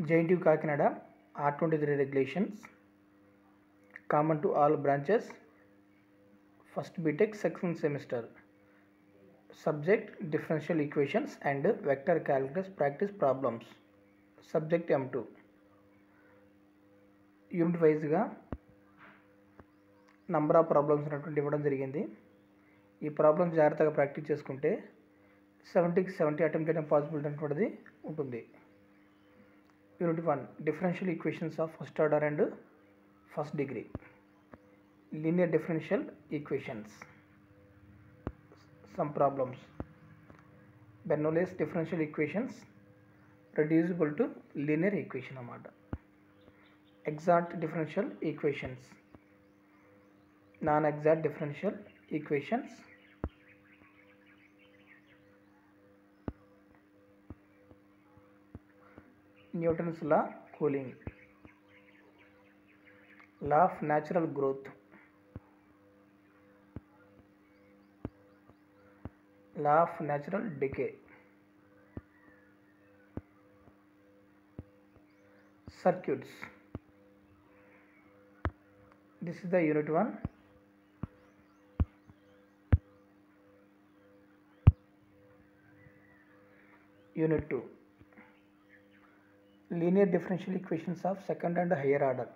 JNTU Kakinada R23 regulations common to all branches. First BTech second semester. Subject differential equations and vector calculus practice problems. Subject M2. Unit వైజ్గా number of problems అనేటువంటి ఇవ్వడం జరిగింది. ఈ problems జాగ్రత్తగా practice చేసుకుంటే 70కి 70 attempt చేయడం possibility అనేటువంటిది ఉంటుంది. Unit 1 differential equations of first order and first degree. Linear differential equations. Some problems. Bernoulli's differential equations reducible to linear equation అన్నమాట. Exact differential equations, non-exact differential equations, Newton's law, cooling, law of natural growth, law of natural decay, circuits. This is the unit 1. Unit 2 linear differential equations of second and higher order.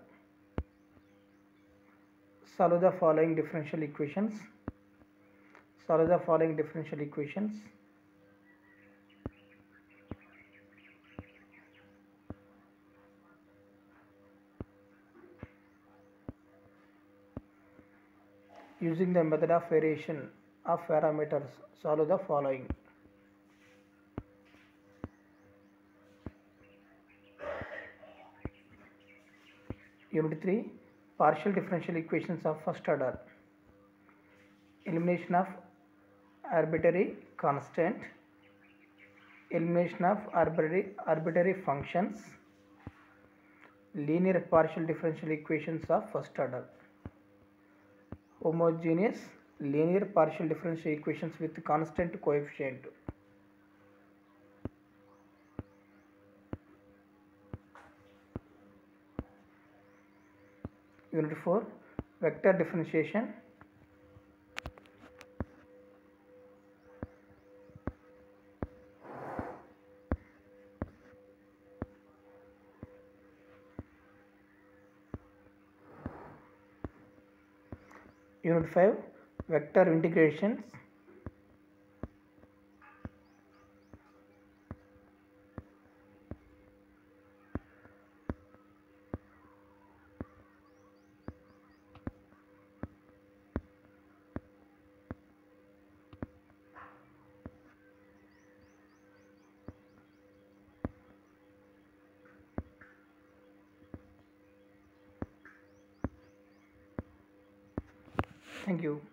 Solve the following differential equations. Solve the following differential equations. Using the method of variation of parameters, solve the following. Unit 3 partial differential equations of first order. Elimination of arbitrary constant, elimination of arbitrary functions, linear partial differential equations of first order. Homogeneous linear partial differential equations with constant coefficient. Unit 4 vector differentiation. Unit 5 vector integrations. Thank you.